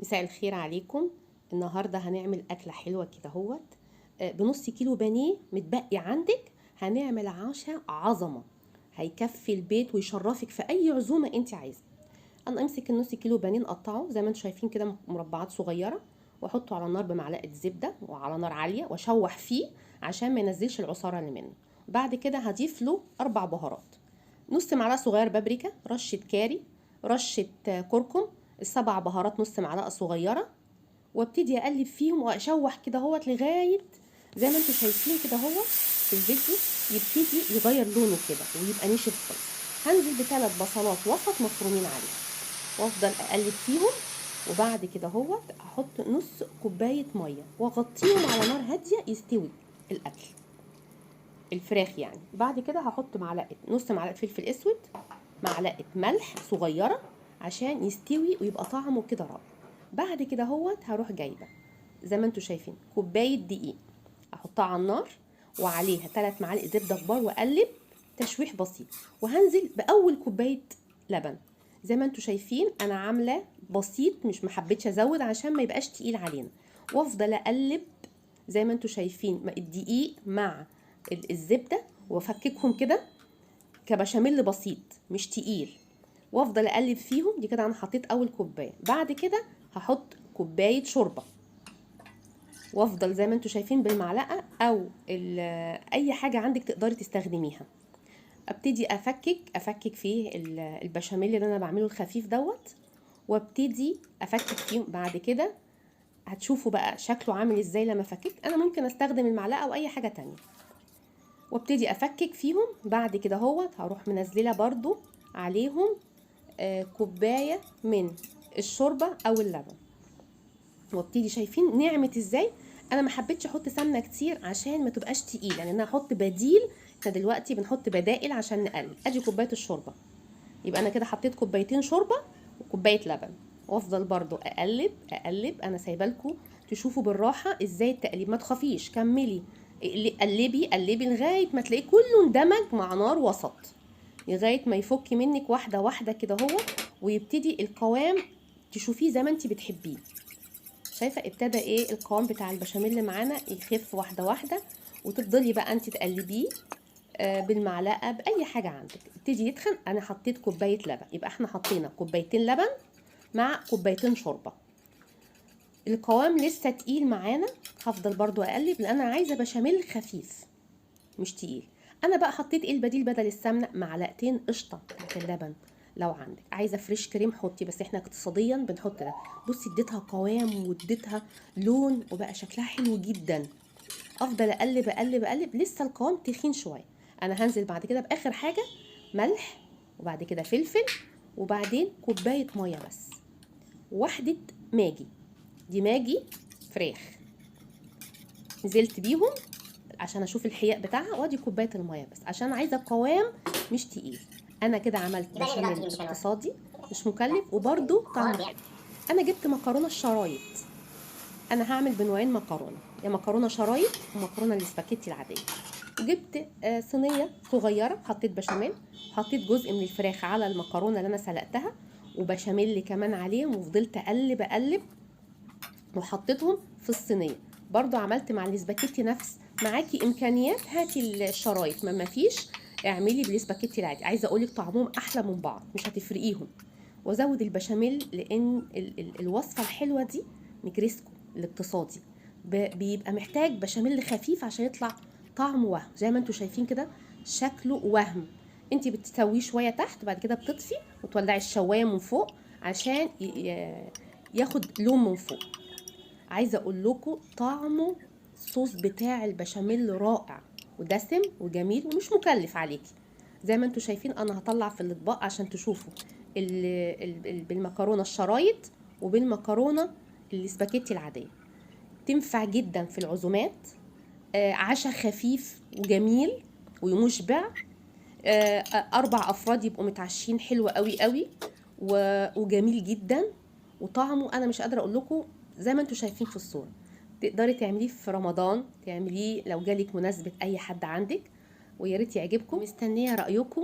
مساء الخير عليكم. النهارده هنعمل اكله حلوه كده اهوت، بنص كيلو بانيه متبقي عندك. هنعمل عشاء عظمه هيكفي البيت ويشرفك في اي عزومه انت عايزه. انا امسك النص كيلو بانيه نقطعه زي ما انتم شايفين كده مربعات صغيره، واحطه على النار بمعلقه زبده وعلى نار عاليه واشوح فيه عشان ما ينزلش العصاره اللي منه. بعد كده هضيف له 4 بهارات: نص معلقه صغير بابريكا، رشه كاري، رشه كركم، السبع بهارات نص معلقه صغيره، وابتدي اقلب فيهم واشوح كده اهوت لغايه زي ما انتم شايفين كده اهوت في الفيديو يبتدي يغير لونه كده ويبقى نشف خالص. هنزل ب3 بصلات وسط مفرومين عليه وافضل اقلب فيهم، وبعد كده اهوت احط نص كوبايه ميه واغطيهم على نار هاديه يستوي الاكل الفراخ يعني. بعد كده هحط نص معلقه فلفل اسود، معلقه ملح صغيره عشان يستوي ويبقى طعمه كده رائع. بعد كده اهوت هروح جايبه زي ما انتم شايفين كوبايه دقيق احطها على النار وعليها 3 معالق زبده كبار واقلب تشويح بسيط، وهنزل باول كوبايه لبن. زي ما انتم شايفين انا عامله بسيط، مش محبتش ازود عشان ما يبقاش تقيل علينا، وافضل اقلب زي ما انتم شايفين الدقيق مع الزبده وافككهم كده كبشاميل بسيط مش تقيل، وافضل اقلب فيهم. دي كده انا حطيت اول كوبايه. بعد كده هحط كوبايه شوربه وافضل زي ما انتم شايفين بالمعلقه او اي حاجه عندك تقدري تستخدميها. ابتدي افكك فيه البشاميل اللي انا بعمله الخفيف دوت، وابتدي افكك فيهم. بعد كده هتشوفوا بقى شكله عامل ازاي لما افكك. انا ممكن استخدم المعلقه او اي حاجه تانية، وابتدي افكك فيهم. بعد كده هروح منزله برضو عليهم كوبايه من الشوربه او اللبن، وابتدي شايفين نعمت ازاي. انا ما حبيتش احط سمنه كتير عشان ما تبقاش تقيله، يعني انا هحط بديل. احنا دلوقتي بنحط بدائل عشان نقلل. ادي كوبايه الشوربه، يبقى انا كده حطيت كوبايتين شوربه وكوبايه لبن، وافضل برضو اقلب اقلب. انا سايبه لكم تشوفوا بالراحه ازاي التقليب، ما تخافيش كملي قلبي قلبي لغايه ما تلاقيه كله اندمج مع نار وسط، لغايه ما يفك منك واحده واحده كده ويبتدي القوام تشوفيه زي ما انت بتحبيه. شايفه ابتدى القوام بتاع البشاميل اللي معانا يخف واحده واحده، وتفضلي بقى انت تقلبيه بالمعلقه باي حاجه عندك. ابتدي يتخن. انا حطيت كوبايه لبن، يبقى احنا حطينا كوبايتين لبن مع كوبايتين شوربه. القوام لسه تقيل معانا، هفضل برضو اقلب لان انا عايزه بشاميل خفيف مش تقيل. انا بقى حطيت البديل بدل السمنه؟ معلقتين قشطه بتاعت اللبن. لو عندك عايزه فريش كريم حطي، بس احنا اقتصاديا بنحط ده. بصي اديتها قوام واديتها لون وبقى شكلها حلو جدا. افضل اقلب اقلب اقلب، لسه القوام تخين شويه. انا هنزل بعد كده باخر حاجه ملح، وبعد كده فلفل، وبعدين كوبايه ميه بس، واحده ماجي. دي ماجي فراخ نزلت بيهم عشان اشوف الحياء بتاعها، وادي كوبايه الميه بس عشان عايزه قوام مش تقيل. انا كده عملت بشاميل اقتصادي مش مكلف وبرده طعمه حلو. انا جبت مكرونه الشرايط. انا هعمل بنوعين مكرونه، يا مكرونه شرايط ومكرونه الاسباجيتي العاديه. وجبت صينيه صغيره، حطيت بشاميل، حطيت جزء من الفراخ على المكرونه اللي انا سلقتها وبشاميل كمان عليهم، وفضلت اقلب اقلب وحطيتهم في الصينيه. برضو عملت مع الاسباجيتي نفس. معاكي امكانيات هاتي الشرايط، ما فيش اعملي بالاسباجيتي العادي. عايزه اقولك طعمهم احلى من بعض مش هتفرقيهم. وازود البشاميل لان الوصفه الحلوه دي نجريسكو الاقتصادي بيبقى محتاج بشاميل خفيف عشان يطلع طعمه وهم. زي ما انتم شايفين كده شكله وهم. انت بتسويه شويه تحت، بعد كده بتطفي وتولعي الشوايه من فوق عشان ياخد لون من فوق. عايزه اقول لكم طعمه الصوص بتاع البشاميل رائع ودسم وجميل ومش مكلف عليكي. زي ما انتم شايفين انا هطلع في الاطباق عشان تشوفوا بالمكرونه الشرايط وبالمكرونه الاسباجيتي العاديه. تنفع جدا في العزومات، عشاء خفيف وجميل ومشبع. 4 أفراد يبقوا متعشين حلو قوي قوي وجميل جدا. وطعمه انا مش قادره اقول لكم. زي ما انتم شايفين في الصوره تقدري تعمليه في رمضان، تعمليه لو جالك مناسبه اي حد عندك، ويا ريت يعجبكم. مستنيه رايكم.